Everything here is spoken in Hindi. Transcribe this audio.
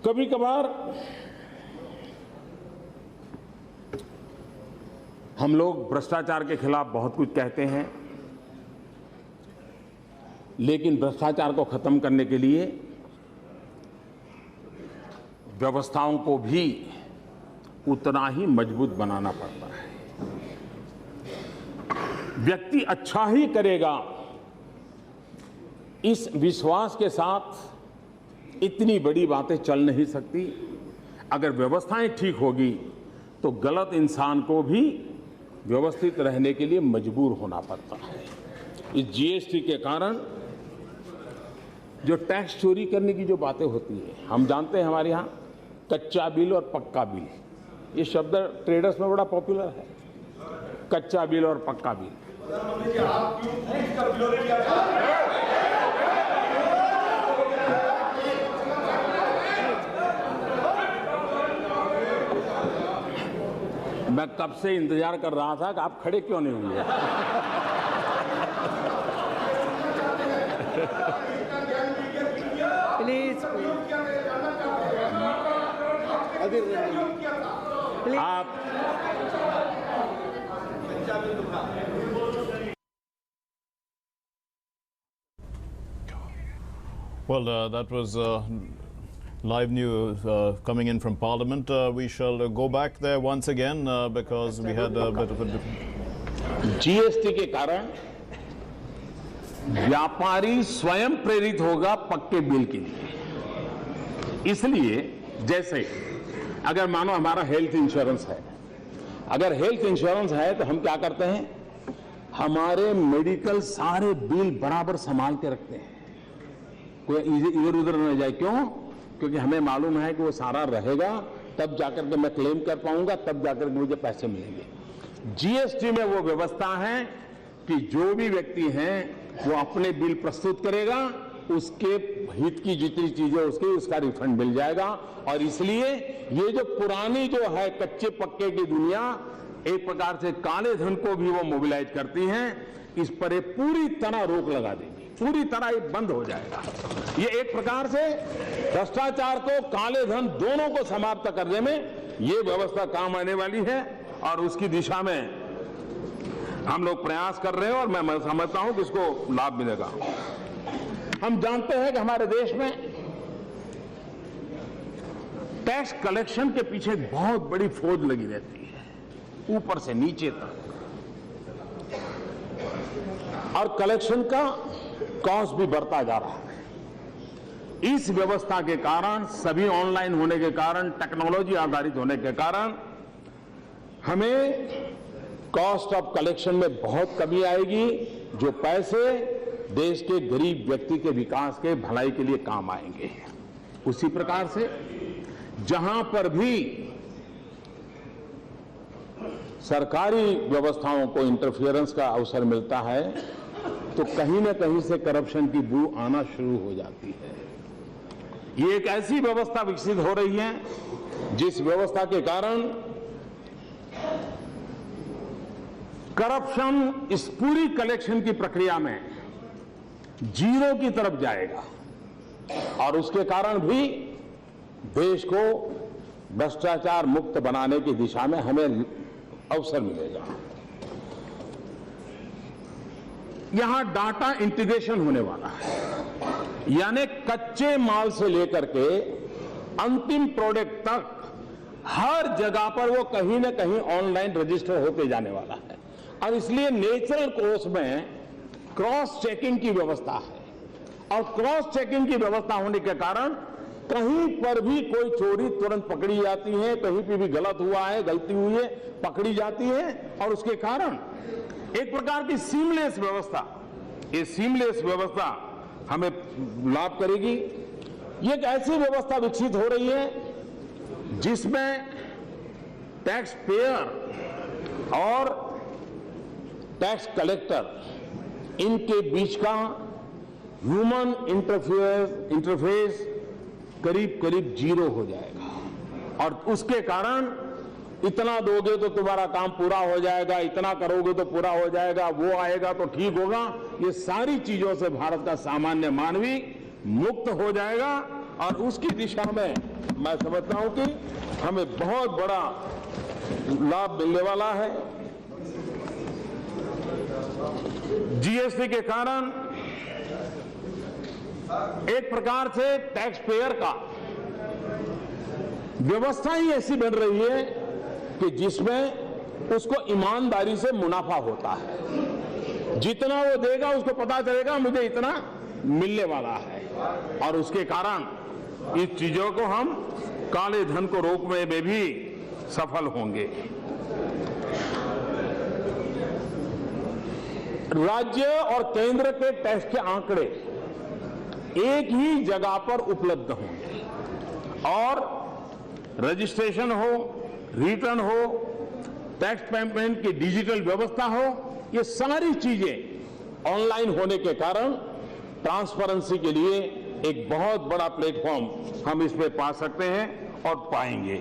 कभी कभार हम लोग भ्रष्टाचार के खिलाफ बहुत कुछ कहते हैं, लेकिन भ्रष्टाचार को खत्म करने के लिए व्यवस्थाओं को भी उतना ही मजबूत बनाना पड़ता है। व्यक्ति अच्छा ही करेगा, इस विश्वास के साथ इतनी बड़ी बातें चल नहीं सकती। अगर व्यवस्थाएं ठीक होगी तो गलत इंसान को भी व्यवस्थित रहने के लिए मजबूर होना पड़ता है। इस जीएसटी के कारण जो टैक्स चोरी करने की जो बातें होती है, हम जानते हैं हमारे यहाँ कच्चा बिल और पक्का बिल, ये शब्द ट्रेडर्स में बड़ा पॉपुलर है। कच्चा बिल और पक्का बिल, मैं कब से इंतजार कर रहा था कि आप खड़े क्यों नहीं हुए। प्लीज आप Well, that was live news coming in from Parliament. We shall go back there once again because we had a bit of a... GST के कारण व्यापारी स्वयं प्रेरित होगा पक्के बिल के लिए। इसलिए जैसे अगर मानो हमारा हेल्थ इंश्योरेंस है, अगर हेल्थ इंश्योरेंस है तो हम क्या करते हैं, हमारे मेडिकल सारे बिल बराबर संभाल के रखते हैं, कोई इधर उधर न जाए। क्यों? क्योंकि हमें मालूम है कि वो सारा रहेगा, तब जाकर के मैं क्लेम कर पाऊंगा, तब जाकर के मुझे पैसे मिलेंगे। जीएसटी में वो व्यवस्था है कि जो भी व्यक्ति हैं वो अपने बिल प्रस्तुत करेगा, उसके हित की जितनी चीजें उसका रिफंड मिल जाएगा। और इसलिए ये जो पुरानी जो है कच्चे पक्के की दुनिया, एक प्रकार से काले धन को भी वो मोबिलाइज करती है, इस पर ये पूरी तरह रोक लगा देगी, पूरी तरह ये बंद हो जाएगा। ये एक प्रकार से भ्रष्टाचार को, काले धन दोनों को समाप्त करने में ये व्यवस्था काम आने वाली है और उसकी दिशा में हम लोग प्रयास कर रहे हैं और मैं समझता हूं कि इसको लाभ मिलेगा। हम जानते हैं कि हमारे देश में टैक्स कलेक्शन के पीछे बहुत बड़ी फौज लगी रहती है, ऊपर से नीचे तक, और कलेक्शन का कॉस्ट भी बढ़ता जा रहा है। इस व्यवस्था के कारण, सभी ऑनलाइन होने के कारण, टेक्नोलॉजी आधारित होने के कारण हमें कॉस्ट ऑफ कलेक्शन में बहुत कमी आएगी, जो पैसे देश के गरीब व्यक्ति के विकास के भलाई के लिए काम आएंगे। उसी प्रकार से जहां पर भी सरकारी व्यवस्थाओं को इंटरफियरेंस का अवसर मिलता है तो कहीं न कहीं से करप्शन की बू आना शुरू हो जाती है। ये एक ऐसी व्यवस्था विकसित हो रही है जिस व्यवस्था के कारण करप्शन इस पूरी कलेक्शन की प्रक्रिया में जीरो की तरफ जाएगा और उसके कारण भी देश को भ्रष्टाचार मुक्त बनाने की दिशा में हमें अवसर मिलेगा। यहां डाटा इंटीग्रेशन होने वाला है, यानी कच्चे माल से लेकर के अंतिम प्रोडक्ट तक हर जगह पर वो कहीं ना कहीं ऑनलाइन रजिस्टर होते जाने वाला है। और इसलिए नेचुरल कोर्स में क्रॉस चेकिंग की व्यवस्था है और क्रॉस चेकिंग की व्यवस्था होने के कारण कहीं पर भी कोई चोरी तुरंत पकड़ी जाती है, कहीं पर भी गलत हुआ है, गलती हुई है, पकड़ी जाती है और उसके कारण एक प्रकार की सीमलेस व्यवस्था, ये सीमलेस व्यवस्था हमें लाभ करेगी। ये एक ऐसी व्यवस्था विकसित हो रही है जिसमें टैक्स पेयर और टैक्स कलेक्टर इनके बीच का ह्यूमन इंटरफेस करीब करीब जीरो हो जाएगा और उसके कारण इतना दोगे तो तुम्हारा काम पूरा हो जाएगा, इतना करोगे तो पूरा हो जाएगा, वो आएगा तो ठीक होगा, ये सारी चीजों से भारत का सामान्य मानवी मुक्त हो जाएगा और उसकी दिशा में मैं समझता हूं कि हमें बहुत बड़ा लाभ मिलने वाला है। जीएसटी के कारण एक प्रकार से टैक्स पेयर का व्यवस्था ही ऐसी बन रही है कि जिसमें उसको ईमानदारी से मुनाफा होता है। जितना वो देगा उसको पता चलेगा मुझे इतना मिलने वाला है, और उसके कारण इस चीजों को हम काले धन को रोकने में भी सफल होंगे। राज्य और केंद्र के टैक्स के आंकड़े एक ही जगह पर उपलब्ध होंगे, और रजिस्ट्रेशन हो, रिटर्न हो, टैक्स पेमेंट की डिजिटल व्यवस्था हो, ये सारी चीजें ऑनलाइन होने के कारण ट्रांसपेरेंसी के लिए एक बहुत बड़ा प्लेटफॉर्म हम इसमें पा सकते हैं और पाएंगे।